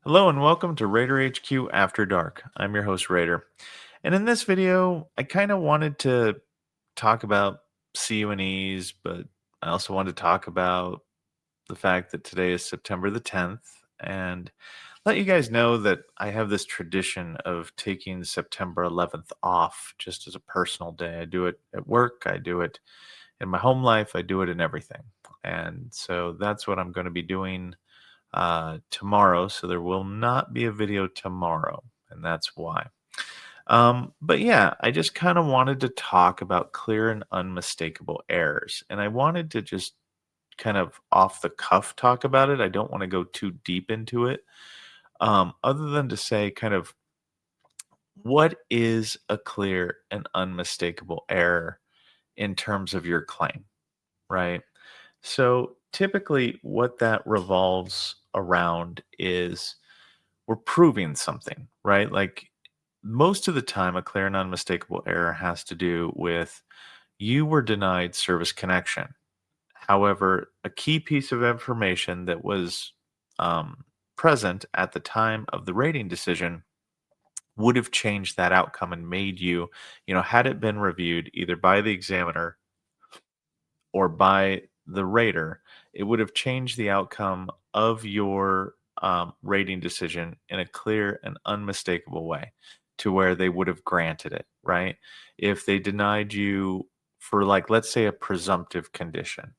Hello and welcome to Raider HQ After Dark. I'm your host, Raider. And in this video, I kind of wanted to talk about CUNEs, but I also wanted to talk about the fact that today is September the 10th and let you guys know that I have this tradition of taking September 11th off just as a personal day. I do it at work, I do it in my home life, I do it in everything. And so that's what I'm going to be doing tomorrow, so there will not be a video tomorrow, and that's why. But yeah, I just kind of wanted to talk about clear and unmistakable errors, and I wanted to just kind of off the cuff talk about it. I don't want to go too deep into it, other than to say, kind of, what is a clear and unmistakable error in terms of your claim, right? So typically, what that revolves around is we're proving something, right? Like most of the time, a clear and unmistakable error has to do with you were denied service connection. However, a key piece of information that was um, present at the time of the rating decision would have changed that outcome and made you, had it been reviewed either by the examiner or by the rater, it would have changed the outcome of your rating decision in a clear and unmistakable way to where they would have granted it, right? If they denied you for, like, let's say a presumptive condition.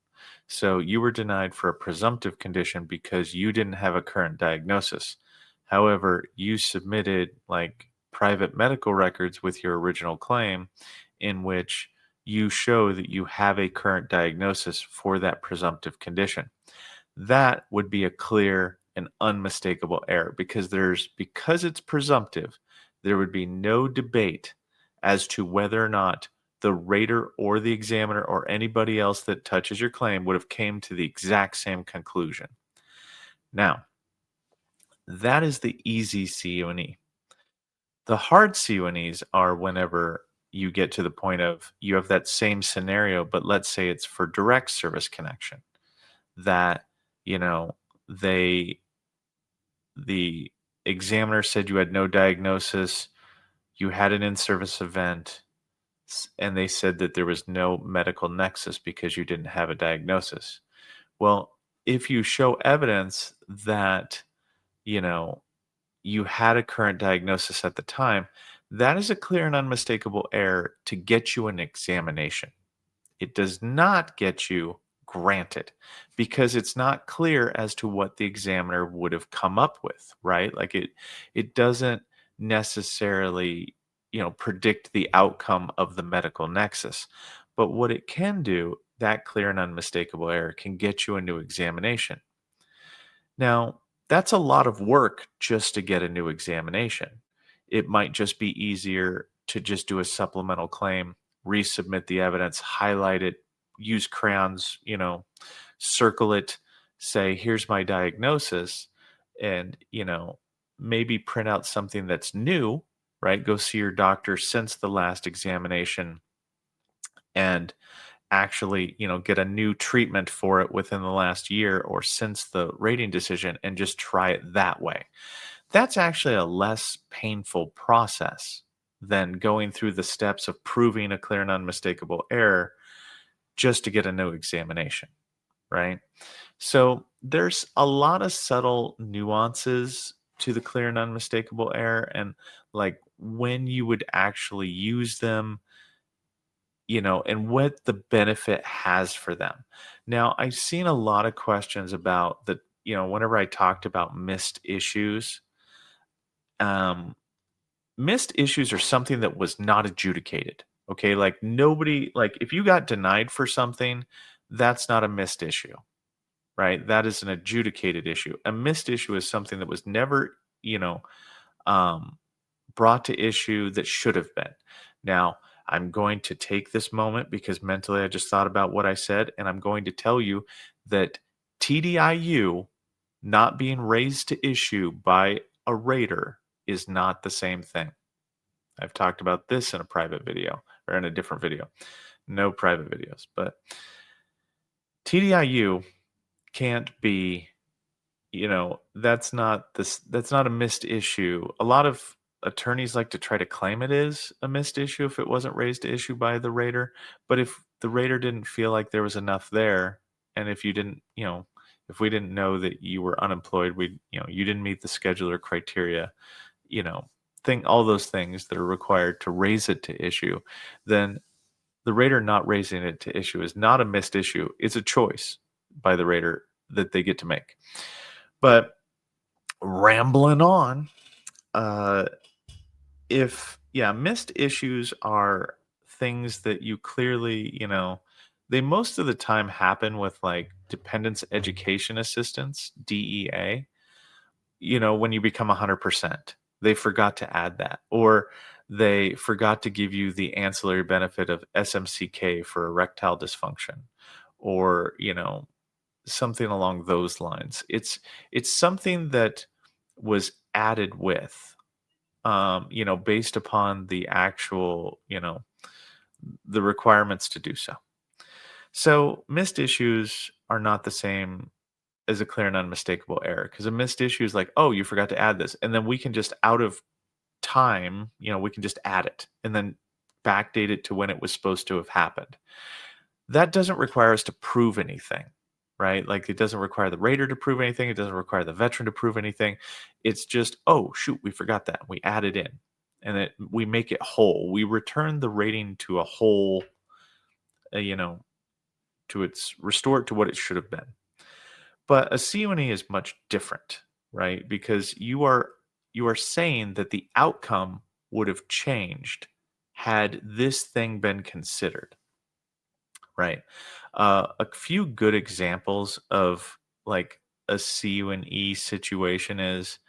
So you were denied for a presumptive condition because you didn't have a current diagnosis. However, you submitted like private medical records with your original claim in which you show that you have a current diagnosis for that presumptive condition. That would be a clear and unmistakable error because it's presumptive, there would be no debate as to whether or not the rater or the examiner or anybody else that touches your claim would have came to the exact same conclusion. Now, that is the easy CUNE. The hard CUNEs are whenever you get to the point of you have that same scenario, but let's say it's for direct service connection that, you know, they, the examiner said you had no diagnosis, you had an in service event, and they said that there was no medical nexus because you didn't have a diagnosis. Well, if you show evidence that, you know, you had a current diagnosis at the time, that is a clear and unmistakable error to get you an examination. It does not get you granted because it's not clear as to what the examiner would have come up with, right? Like it doesn't necessarily, predict the outcome of the medical nexus. But what it can do, that clear and unmistakable error can get you a new examination. Now, that's a lot of work just to get a new examination. It might just be easier to just do a supplemental claim, resubmit the evidence, highlight it, use crayons, circle it, say, here's my diagnosis, and, maybe print out something that's new, right? Go see your doctor since the last examination and actually, get a new treatment for it within the last year or since the rating decision and just try it that way. That's actually a less painful process than going through the steps of proving a clear and unmistakable error just to get a new examination, right? So there's a lot of subtle nuances to the clear and unmistakable error and like when you would actually use them, and what the benefit has for them. Now, I've seen a lot of questions about the, whenever I talked about missed issues, um, missed issues are something that was not adjudicated. Okay. Like nobody, like if you got denied for something, that's not a missed issue, right? That is an adjudicated issue. A missed issue is something that was never, um, brought to issue that should have been. Now, I'm going to take this moment because mentally I just thought about what I said, and I'm going to tell you that TDIU not being raised to issue by a rater is not the same thing. I've talked about this in a private video or in a different video. No private videos, but TDIU can't be that's not a missed issue. A lot of attorneys like to try to claim it is a missed issue if it wasn't raised to issue by the rater. But if the rater didn't feel like there was enough there, and if you didn't, if we didn't know that you were unemployed, you didn't meet the scheduler criteria, you know, all those things that are required to raise it to issue, then the rater not raising it to issue is not a missed issue. It's a choice by the rater that they get to make. But rambling on, uh, if yeah, missed issues are things that you clearly, they most of the time happen with like dependence education assistance, DEA, when you become 100%. They forgot to add that, or they forgot to give you the ancillary benefit of SMCK for erectile dysfunction, or, something along those lines. It's something that was added with, based upon the actual, the requirements to do so. So missed issues are not the same as a clear and unmistakable error, because a missed issue is like, oh, you forgot to add this, and then we can just out of time, we can just add it and then backdate it to when it was supposed to have happened. That doesn't require us to prove anything, right? Like, it doesn't require the rater to prove anything. It doesn't require the veteran to prove anything. It's just, oh, shoot, we forgot that. We add it in, and we make it whole. We return the rating to a whole, uh, you know, restore it to what it should have been. But a CUNE is much different, right? Because you are saying that the outcome would have changed had this thing been considered. Right. A few good examples of like a CU and E situation is,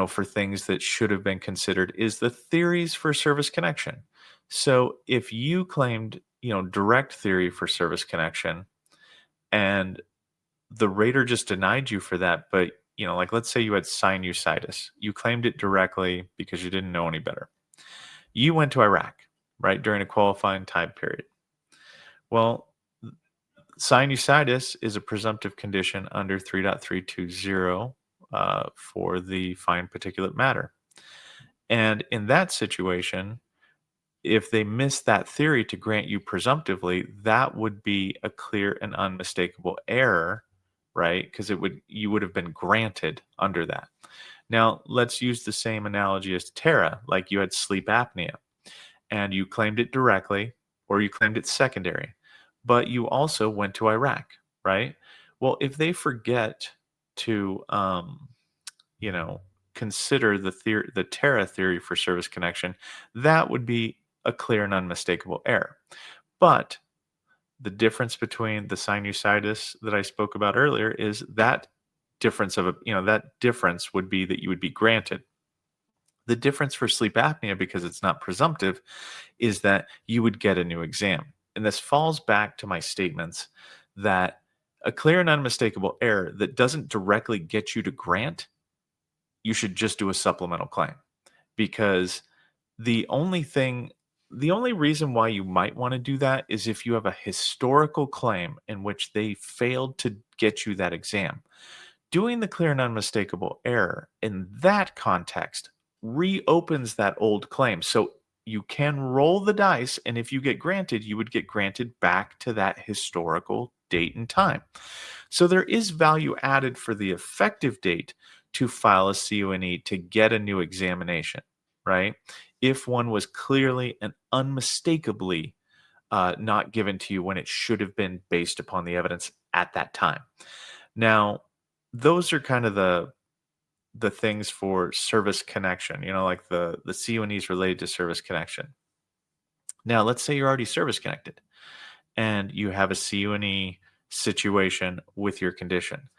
for things that should have been considered is the theories for service connection. So if you claimed, direct theory for service connection and the rater just denied you for that, but, like let's say you had sinusitis, you claimed it directly because you didn't know any better. You went to Iraq, right, during a qualifying time period. Well, sinusitis is a presumptive condition under 3.320 for the fine particulate matter. And in that situation, if they miss that theory to grant you presumptively, that would be a clear and unmistakable error, right? Because you would have been granted under that. Now, let's use the same analogy as Tara, like you had sleep apnea and you claimed it directly or you claimed it secondary, but you also went to Iraq, right? Well, if they forget to, you know, consider the Terra theory for service connection, that would be a clear and unmistakable error. But the difference between the sinusitis that I spoke about earlier is that that difference would be that you would be granted. The difference for sleep apnea, because it's not presumptive, is that you would get a new exam. And this falls back to my statements that a clear and unmistakable error that doesn't directly get you to grant, you should just do a supplemental claim. Because the only thing, the only reason why you might want to do that is if you have a historical claim in which they failed to get you that exam. Doing the clear and unmistakable error in that context reopens that old claim. So you can roll the dice, and if you get granted, you would get granted back to that historical date and time. So there is value added for the effective date to file a CUNE to get a new examination, right? If one was clearly and unmistakably not given to you when it should have been based upon the evidence at that time. Now, those are kind of the things for service connection, like the CUNEs related to service connection. Now, let's say you're already service connected and you have a CUNE situation with your condition.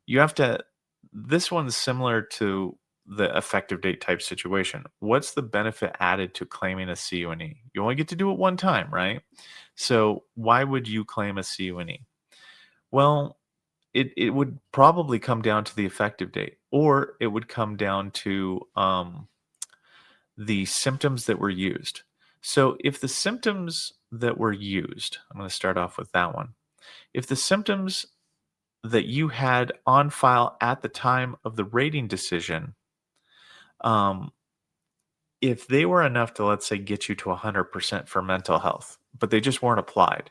You have to, this one's similar to the effective date type situation. What's the benefit added to claiming a CUNE? You only get to do it one time, right? So why would you claim a CUNE? Well, it would probably come down to the effective date, or it would come down to the symptoms that were used. So if the symptoms that were used, I'm going to start off with that one. If the symptoms that you had on file at the time of the rating decision, um, if they were enough to, let's say, get you to 100% for mental health, but they just weren't applied,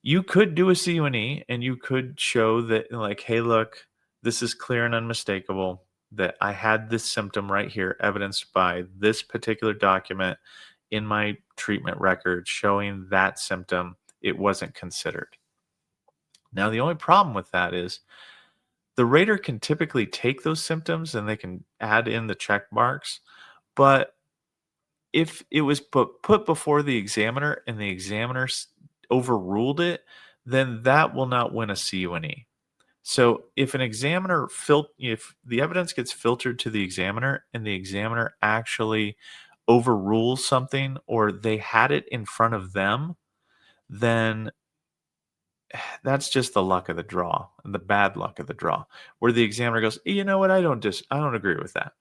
you could do a CUNE and you could show that, like, hey, look, this is clear and unmistakable that I had this symptom right here, evidenced by this particular document in my treatment record showing that symptom. It wasn't considered. Now, the only problem with that is the rater can typically take those symptoms and they can add in the check marks, but if it was put before the examiner and the examiner overruled it, then that will not win a CUNE. So if an examiner if the evidence gets filtered to the examiner and the examiner actually overrules something or they had it in front of them, then that's just the luck of the draw, the bad luck of the draw, where the examiner goes, you know what, I don't agree with that.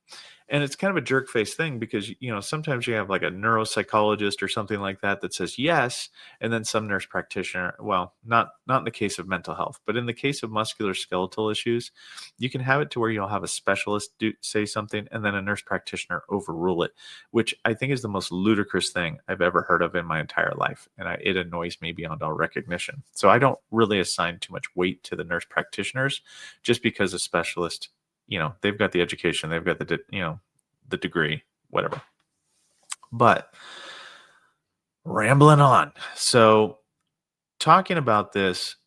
And it's kind of a jerk face thing because sometimes you have like a neuropsychologist or something like that that says yes, and then some nurse practitioner. Well, not in the case of mental health, but in the case of musculoskeletal issues, you can have it to where you'll have a specialist say something, and then a nurse practitioner overrule it, which I think is the most ludicrous thing I've ever heard of in my entire life, and it annoys me beyond all recognition. So I don't really assign too much weight to the nurse practitioners, just because a specialist, they've got the education, they've got the degree, whatever. But rambling on. So talking about this,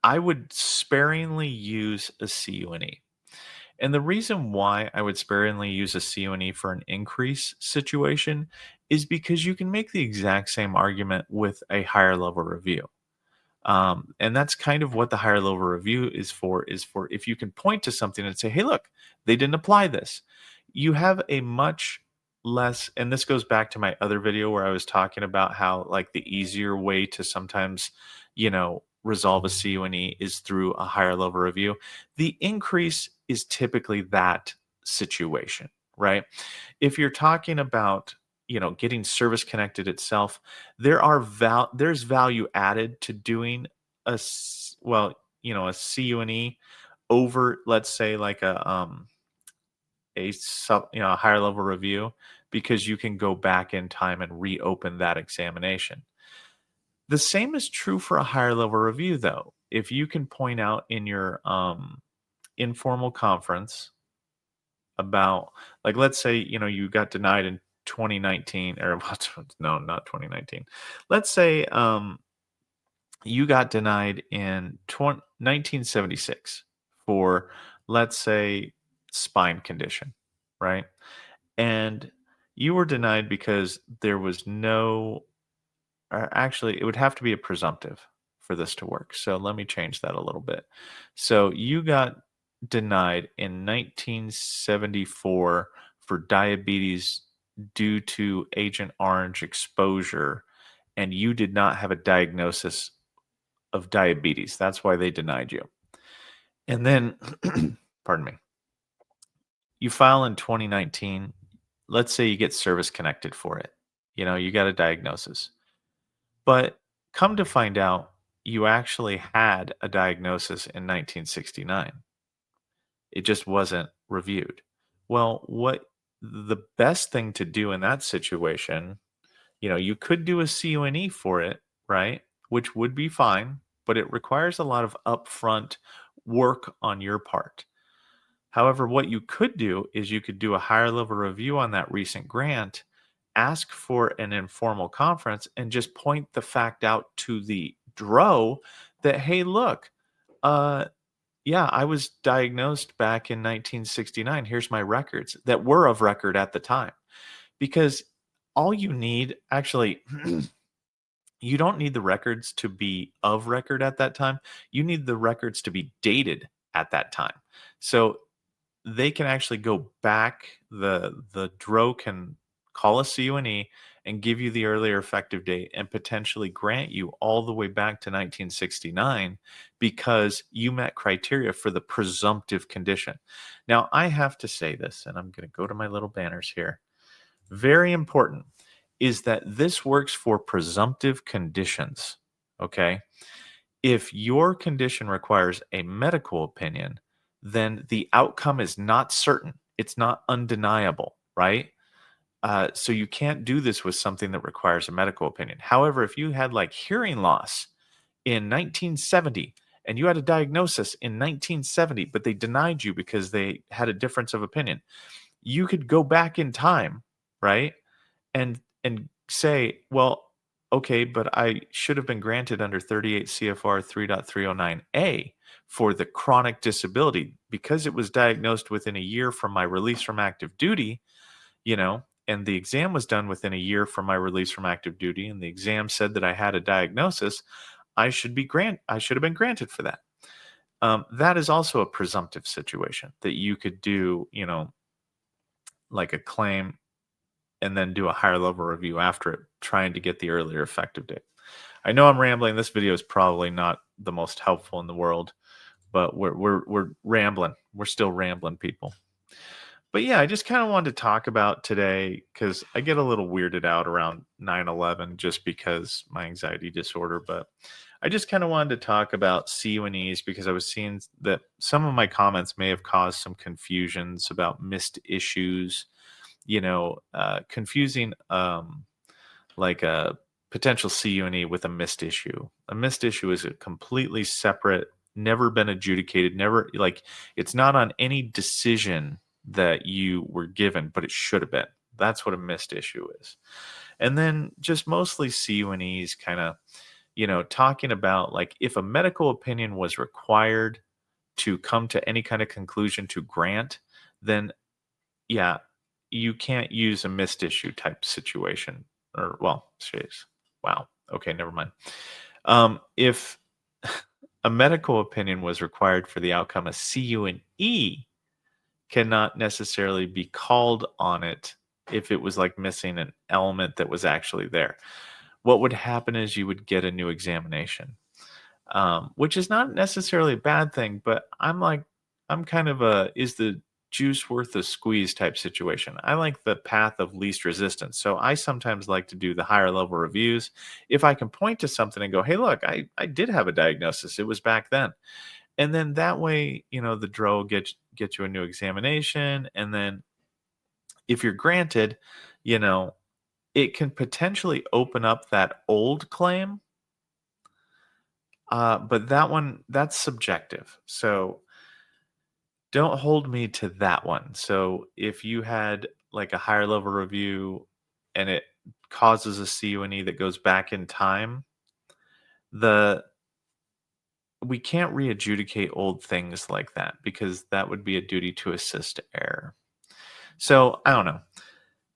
I would sparingly use a CUNE. And the reason why I would sparingly use a CUNE for an increase situation is because you can make the exact same argument with a higher level review. And that's kind of what the higher level review is for if you can point to something and say, hey, look, they didn't apply this. You have a much less, and this goes back to my other video where I was talking about how like the easier way to sometimes, resolve a CUNE is through a higher level review. The increase is typically that situation, right? If you're talking about, getting service connected itself, there's value added to doing a CUNE over, let's say, like a higher level review, because you can go back in time and reopen that examination. The same is true for a higher level review, though. If you can point out in your informal conference about, like, let's say, you got denied in 2019, or no, not 2019. Let's say you got denied in 1976 for, let's say, spine condition, right? And you were denied because there was no, or actually, it would have to be a presumptive for this to work. So let me change that a little bit. So you got denied in 1974 for diabetes due to Agent Orange exposure, and you did not have a diagnosis of diabetes. That's why they denied you. And then, pardon me, you file in 2019. Let's say you get service connected for it. You got a diagnosis. But come to find out, you actually had a diagnosis in 1969. It just wasn't reviewed. Well, what the best thing to do in that situation, you could do a CUNE for it, right? Which would be fine, but it requires a lot of upfront work on your part. However, what you could do is you could do a higher level review on that recent grant, ask for an informal conference, and just point the fact out to the DRO that, hey, look, uh, yeah, I was diagnosed back in 1969. Here's my records that were of record at the time. Because all you need, actually, you don't need the records to be of record at that time. You need the records to be dated at that time. So they can actually go back, the DRO can call a CUNE and give you the earlier effective date and potentially grant you all the way back to 1969 because you met criteria for the presumptive condition. Now, I have to say this, and I'm going to go to my little banners here. Very important is that this works for presumptive conditions, okay? If your condition requires a medical opinion, then the outcome is not certain. It's not undeniable, right? So you can't do this with something that requires a medical opinion. However, if you had like hearing loss in 1970 and you had a diagnosis in 1970, but they denied you because they had a difference of opinion, you could go back in time, right? And say, well, okay, but I should have been granted under 38 CFR 3.309A for the chronic disability because it was diagnosed within a year from my release from active duty, and the exam was done within a year from my release from active duty, and the exam said that I had a diagnosis. I should have been granted for that. That is also a presumptive situation that you could do, like a claim and then do a higher level review after it, trying to get the earlier effective date. I know I'm rambling. This video is probably not the most helpful in the world, but we're rambling. We're still rambling, people. But yeah, I just kind of wanted to talk about today because I get a little weirded out around 9/11 just because my anxiety disorder. But I just kind of wanted to talk about CUNEs because I was seeing that some of my comments may have caused some confusions about missed issues, confusing like a potential CUNE with a missed issue. A missed issue is a completely separate, never been adjudicated, never like it's not on any decision that you were given, but it should have been. That's what a missed issue is. And then just mostly CUNEs kind of, talking about like if a medical opinion was required to come to any kind of conclusion to grant, then yeah, you can't use a missed issue type situation. Or well, jeez. Wow. Okay, never mind. If a medical opinion was required for the outcome, a CUNE cannot necessarily be called on it if it was like missing an element that was actually there. What would happen is you would get a new examination, which is not necessarily a bad thing, but I'm kind of a is the juice worth the squeeze type situation. I like the path of least resistance. So I sometimes like to do the higher level reviews. If I can point to something and go, hey, look, I did have a diagnosis. It was back then. And then that way, the DRO get you a new examination. And then if you're granted, you know, it can potentially open up that old claim. But that's subjective. So don't hold me to that one. So if you had like a higher level review and it causes a CUNE that goes back in time, the we can't re-adjudicate old things like that because that would be a duty to assist error. So I don't know.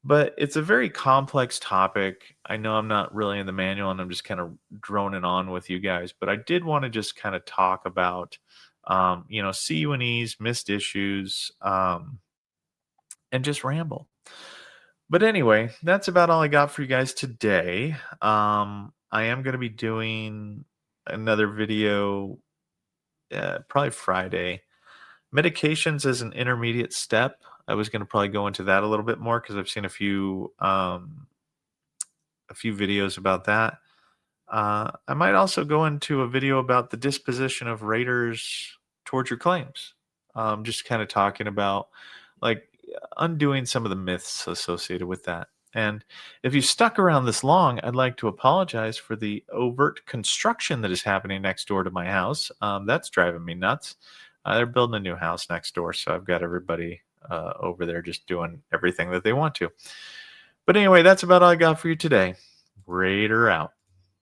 But it's a very complex topic. I know I'm not really in the manual and I'm just kind of droning on with you guys, but I did want to just kind of talk about, CUNEs, missed issues, and just ramble. But anyway, that's about all I got for you guys today. I am going to be doing another video probably Friday. Medications as an intermediate step. I was going to probably go into that a little bit more because I've seen a few videos about that. I might also go into a video about the disposition of raters towards your claims. Just kind of talking about like undoing some of the myths associated with that. And if you stuck around this long, I'd like to apologize for the overt construction that is happening next door to my house. That's driving me nuts. They're building a new house next door, so I've got everybody over there just doing everything that they want to. But anyway, that's about all I got for you today. Raider out.